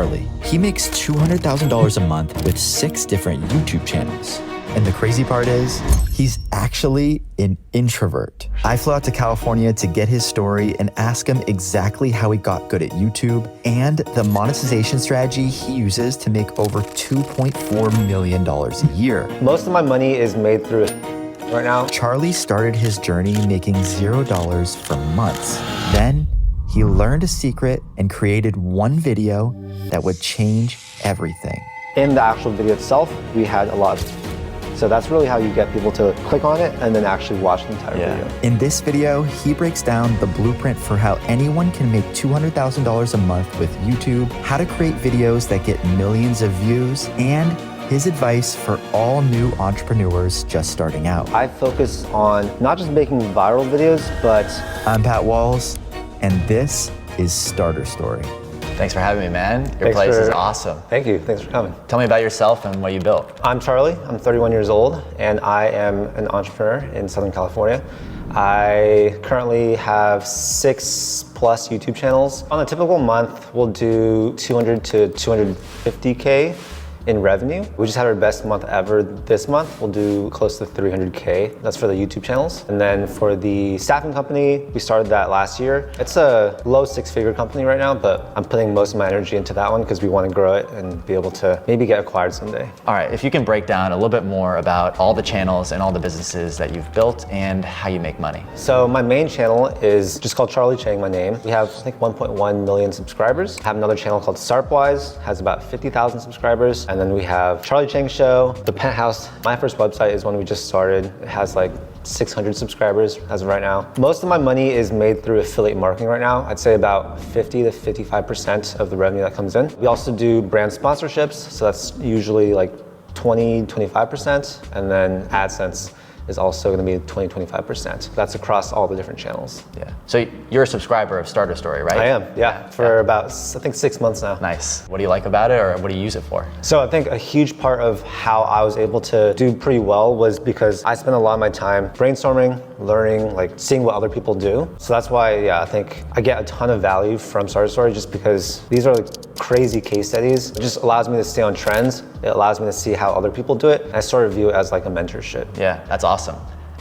Charlie. He makes $200,000 a month with 6 different YouTube channels. And the crazy part is, he's actually an introvert. I flew out to California to get his story and ask him exactly how he got good at YouTube and the monetization strategy he uses to make over $2.4 million a year. Most of my money is made through right now. Charlie started his journey making $0 for months. Then he learned a secret and created one video that would change everything. In the actual video itself, we had a lot of. So that's really how you get people to click on it and then actually watch the entire video. In this video, he breaks down the blueprint for how anyone can make $200,000 a month with YouTube, how to create videos that get millions of views, and his advice for all new entrepreneurs just starting out. I focus on not just making viral videos, but... I'm Pat Walls, and this is Starter Story. Thanks for having me, man. Your place is awesome. Thank you. Thanks for coming. Tell me about yourself and what you built. I'm Charlie. I'm 31 years old, and I am an entrepreneur in Southern California. I currently have 6+ YouTube channels. On a typical month, we'll do 200 to 250K in revenue. We just had our best month ever this month. We'll do close to 300K. That's for the YouTube channels. And then for the staffing company, we started that last year. It's a low 6-figure company right now, but I'm putting most of my energy into that one because we want to grow it and be able to maybe get acquired someday. All right, if you can break down a little bit more about all the channels and all the businesses that you've built and how you make money. So my main channel is just called Charlie Chang, my name. We have, I think, 1.1 million subscribers. I have another channel called Startwise, has about 50,000 subscribers. And then we have Charlie Chang Show, The Penthouse. My first website is one we just started. It has like 600 subscribers as of right now. Most of my money is made through affiliate marketing right now. I'd say about 50 to 55% of the revenue that comes in. We also do brand sponsorships, so that's usually like 20-25%, and then AdSense is also going to be 20-25%. That's across all the different channels. Yeah. So you're a subscriber of Starter Story, right? I am, yeah. For about, I think, 6 months now. Nice. What do you like about it, or what do you use it for? So I think a huge part of how I was able to do pretty well was because I spent a lot of my time brainstorming, learning, like seeing what other people do. So that's why, yeah, I think I get a ton of value from Starter Story just because these are like crazy case studies. It just allows me to stay on trends. It allows me to see how other people do it. I sort of view it as like a mentorship. Yeah, that's awesome.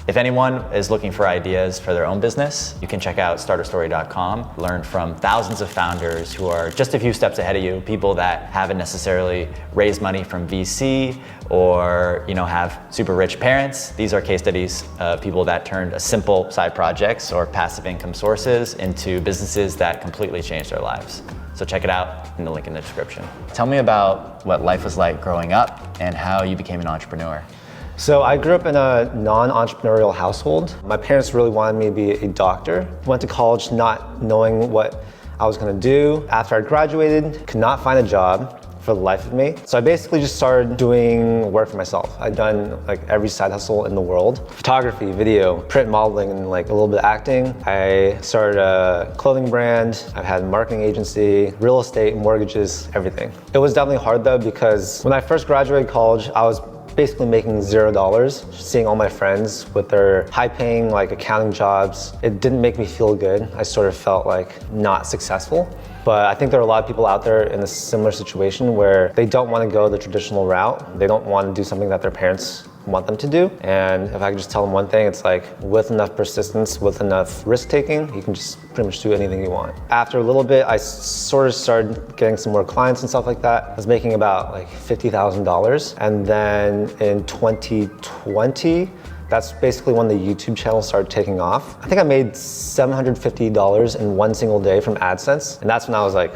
If anyone is looking for ideas for their own business, you can check out starterstory.com, learn from thousands of founders who are just a few steps ahead of you, people that haven't necessarily raised money from VC or have super rich parents. These are case studies of people that turned a simple side projects or passive income sources into businesses that completely changed their lives. So check it out in the link in the description. Tell me about what life was like growing up and how you became an entrepreneur. So I grew up in a non-entrepreneurial household. My parents really wanted me to be a doctor. Went to college not knowing what I was gonna do. After I graduated, could not find a job for the life of me. So I basically just started doing work for myself. I'd done like every side hustle in the world. Photography, video, print modeling, and like a little bit of acting. I started a clothing brand. I've had a marketing agency, real estate, mortgages, everything. It was definitely hard though because when I first graduated college, I was basically making $0, seeing all my friends with their high-paying like accounting jobs. It didn't make me feel good. I sort of felt like not successful. But I think there are a lot of people out there in a similar situation where they don't want to go the traditional route. They don't want to do something that their parents want them to do. And if I could just tell them one thing, it's like with enough persistence, with enough risk taking, you can just pretty much do anything you want. After a little bit, I sort of started getting some more clients and stuff like that. I was making about like $50,000. And then in 2020, that's basically when the YouTube channel started taking off. I think I made $750 in one single day from AdSense. And that's when I was like,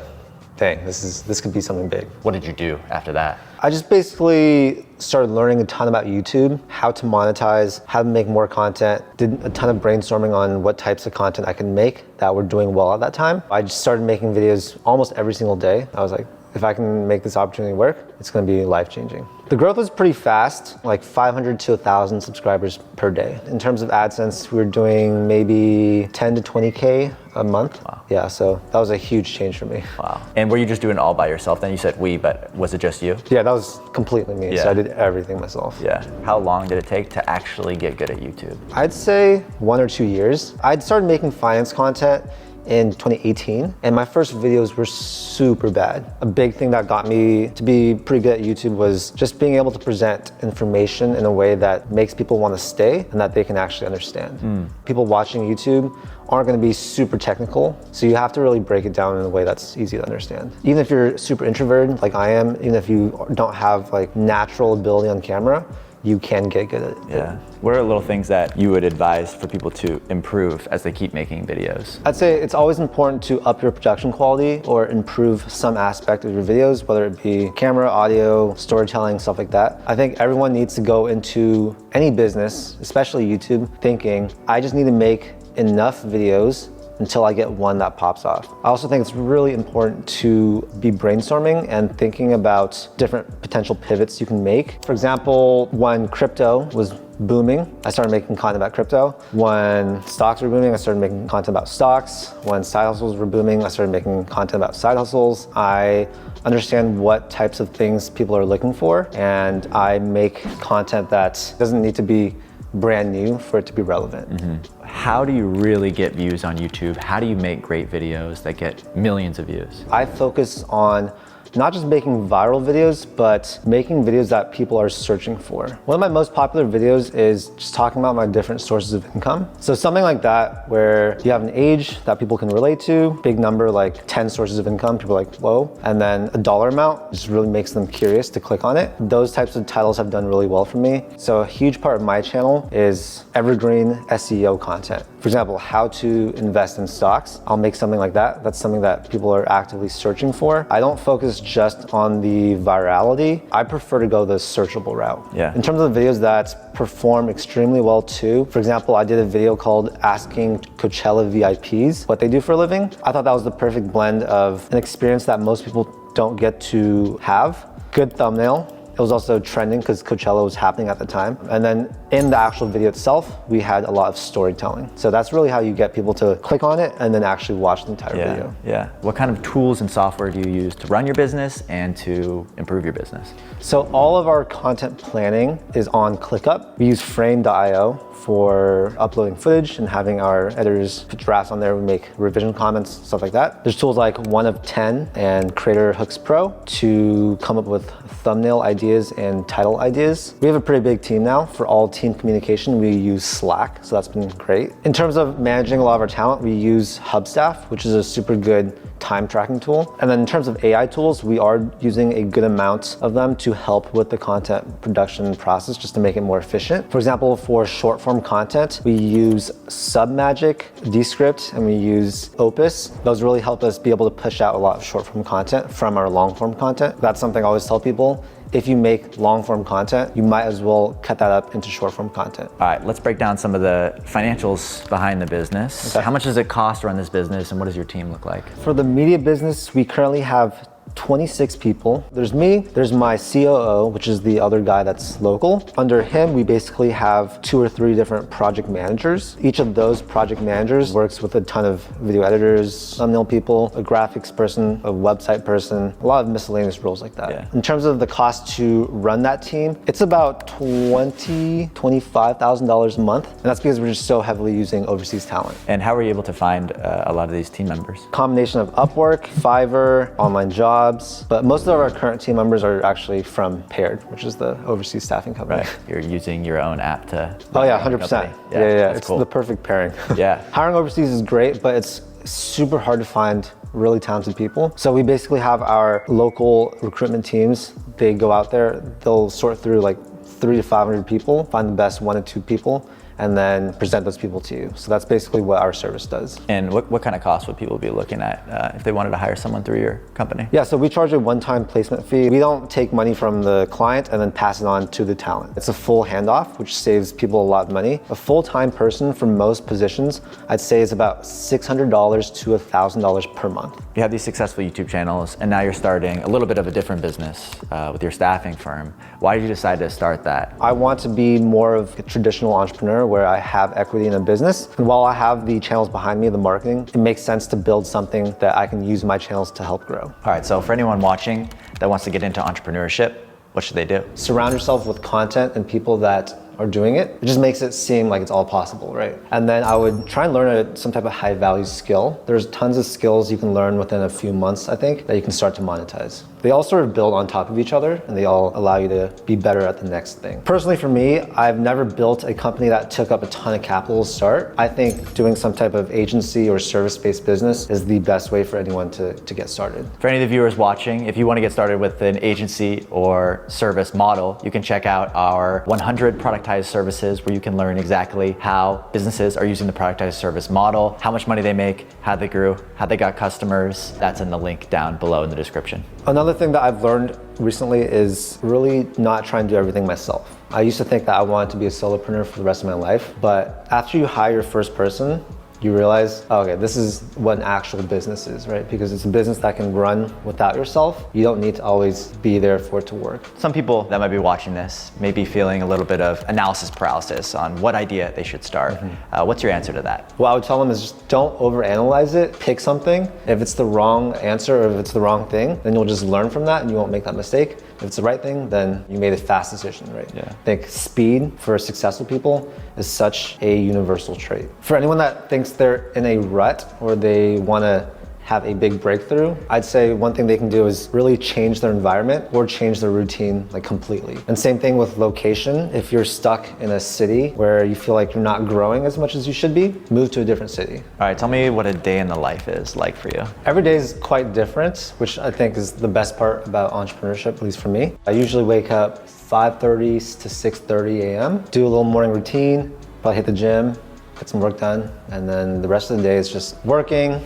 dang, this could be something big. What did you do after that? I just basically started learning a ton about YouTube, how to monetize, how to make more content, did a ton of brainstorming on what types of content I can make that were doing well at that time. I just started making videos almost every single day. I was like, if I can make this opportunity work, it's gonna be life-changing. The growth was pretty fast, like 500 to 1,000 subscribers per day. In terms of AdSense, we were doing maybe 10 to 20K a month. Wow. Yeah, so that was a huge change for me. Wow. And were you just doing it all by yourself? Then you said we, but was it just you? Yeah, that was completely me. Yeah. So I did everything myself. Yeah. How long did it take to actually get good at YouTube? I'd say 1 or 2 years. I'd started making finance content in 2018, and my first videos were super bad. A big thing that got me to be pretty good at YouTube was just being able to present information in a way that makes people want to stay and that they can actually understand. People watching YouTube aren't going to be super technical, so you have to really break it down in a way that's easy to understand. Even if you're super introverted like I am, even if you don't have like natural ability on camera, you can get good at it. Yeah. What are little things that you would advise for people to improve as they keep making videos? I'd say it's always important to up your production quality or improve some aspect of your videos, whether it be camera, audio, storytelling, stuff like that. I think everyone needs to go into any business, especially YouTube, thinking, I just need to make enough videos until I get one that pops off. I also think it's really important to be brainstorming and thinking about different potential pivots you can make. For example, when crypto was booming, I started making content about crypto. When stocks were booming, I started making content about stocks. When side hustles were booming, I started making content about side hustles. I understand what types of things people are looking for, and I make content that doesn't need to be brand new for it to be relevant. How do you really get views on YouTube? How do you make great videos that get millions of views? I focus on not just making viral videos, but making videos that people are searching for. One of my most popular videos is just talking about my different sources of income. So something like that, where you have an age that people can relate to, big number like 10 sources of income, people are like, whoa, and then a dollar amount just really makes them curious to click on it. Those types of titles have done really well for me. So a huge part of my channel is evergreen SEO content. For example, how to invest in stocks. I'll make something like that. That's something that people are actively searching for. I don't focus just on the virality. I prefer to go the searchable route. Yeah. In terms of the videos that perform extremely well too, for example, I did a video called Asking Coachella VIPs what they do for a living. I thought that was the perfect blend of an experience that most people don't get to have. Good thumbnail. It was also trending because Coachella was happening at the time. And then in the actual video itself, we had a lot of storytelling. So that's really how you get people to click on it and then actually watch the entire video. Yeah. What kind of tools and software do you use to run your business and to improve your business? So all of our content planning is on ClickUp. We use frame.io for uploading footage and having our editors put drafts on there. We make revision comments, stuff like that. There's tools like 1 of 10 and Creator Hooks Pro to come up with thumbnail ideas and title ideas. We have a pretty big team now. For all team communication, we use Slack, so that's been great. In terms of managing a lot of our talent, we use Hubstaff, which is a super good time tracking tool. And then in terms of AI tools, we are using a good amount of them to help with the content production process just to make it more efficient. For example, for short form content, we use Submagic, Descript, and we use Opus. Those really help us be able to push out a lot of short form content from our long form content. That's something I always tell people. If you make long form content, you might as well cut that up into short form content. All right, let's break down some of the financials behind the business. Okay. How much does it cost to run this business and what does your team look like? For the media business, we currently have 26 people. There's me, there's my COO, which is the other guy that's local. Under him, we basically have 2 or 3 different project managers. Each of those project managers works with a ton of video editors, thumbnail people, a graphics person, a website person, a lot of miscellaneous roles like that. Yeah. In terms of the cost to run that team, it's about $25,000 a month. And that's because we're just so heavily using overseas talent. And how were you able to find a lot of these team members? Combination of Upwork, Fiverr, online jobs, but most of our current team members are actually from Paired, which is the overseas staffing company. Right, you're using your own app to... Oh yeah, 100%. Yeah. It's cool. the perfect pairing. Yeah. Hiring overseas is great, but it's super hard to find really talented people. So we basically have our local recruitment teams. They go out there, they'll sort through like 300 to 500 people, find the best 1 to 2 people, and then present those people to you. So that's basically what our service does. And what kind of cost would people be looking at if they wanted to hire someone through your company? Yeah, so we charge a one-time placement fee. We don't take money from the client and then pass it on to the talent. It's a full handoff, which saves people a lot of money. A full-time person for most positions, I'd say is about $600 to $1,000 per month. You have these successful YouTube channels, and now you're starting a little bit of a different business with your staffing firm. Why did you decide to start that? I want to be more of a traditional entrepreneur where I have equity in a business. And while I have the channels behind me, the marketing, it makes sense to build something that I can use my channels to help grow. All right, so for anyone watching that wants to get into entrepreneurship, what should they do? Surround yourself with content and people that are doing it. It just makes it seem like it's all possible, right? And then I would try and learn some type of high value skill. There's tons of skills you can learn within a few months, I think, that you can start to monetize. They all sort of build on top of each other, and they all allow you to be better at the next thing. Personally, for me, I've never built a company that took up a ton of capital to start. I think doing some type of agency or service-based business is the best way for anyone to get started. For any of the viewers watching, if you want to get started with an agency or service model, you can check out our 100 productized services where you can learn exactly how businesses are using the productized service model, how much money they make, how they grew, how they got customers. That's in the link down below in the description. Another thing that I've learned recently is really not trying to do everything myself. I used to think that I wanted to be a solopreneur for the rest of my life, but after you hire your first person, you realize, oh, okay, this is what an actual business is, right? Because it's a business that can run without yourself. You don't need to always be there for it to work. Some people that might be watching this may be feeling a little bit of analysis paralysis on what idea they should start. What's your answer to that? What I would tell them is just don't overanalyze it. Pick something. If it's the wrong answer or if it's the wrong thing, then you'll just learn from that and you won't make that mistake. If it's the right thing, then you made a fast decision, right? Yeah. I think speed for successful people is such a universal trait. For anyone that thinks they're in a rut or they want to have a big breakthrough, I'd say one thing they can do is really change their environment or change their routine like completely. And same thing with location. If you're stuck in a city where you feel like you're not growing as much as you should be, move to a different city. All right, tell me what a day in the life is like for you. Every day is quite different, which I think is the best part about entrepreneurship, at least for me. I usually wake up 5:30 to 6:30 a.m., do a little morning routine, probably hit the gym, get some work done, and then the rest of the day is just working,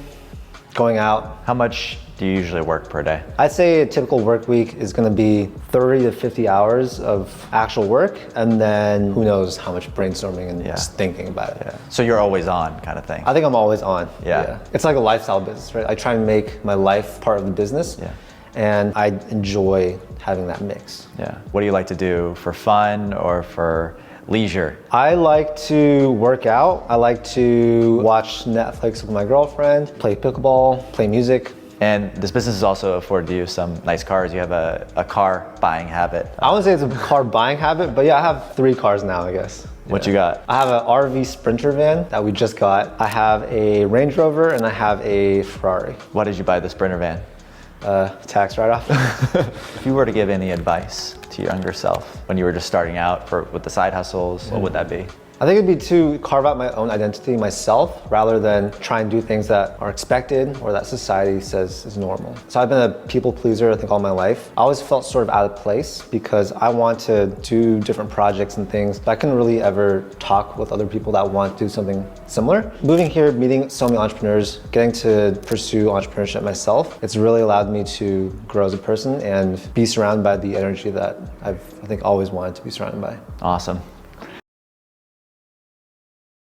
going out. How much do you usually work per day? I'd say a typical work week is gonna be 30 to 50 hours of actual work, and then who knows how much brainstorming and just thinking about it. Yeah. So you're always on kind of thing. I think I'm always on. Yeah. It's like a lifestyle business, right? I try and make my life part of the business, and I enjoy having that mix. Yeah. What do you like to do for fun or for leisure? I like to work out. I like to watch Netflix with my girlfriend, play pickleball, play music. And this business has also afforded you some nice cars. You have a car buying habit. I wouldn't say it's a car buying habit, but yeah, I have 3 cars now, I guess. What you got? I have an RV Sprinter van that we just got. I have a Range Rover and I have a Ferrari. Why did you buy the Sprinter van? Tax write-off. If you were to give any advice to your younger self when you were just starting out with the side hustles, what would that be? I think it'd be to carve out my own identity myself rather than try and do things that are expected or that society says is normal. So I've been a people pleaser, I think, all my life. I always felt sort of out of place because I want to do different projects and things, but I couldn't really ever talk with other people that want to do something similar. Moving here, meeting so many entrepreneurs, getting to pursue entrepreneurship myself, it's really allowed me to grow as a person and be surrounded by the energy that I think always wanted to be surrounded by. Awesome.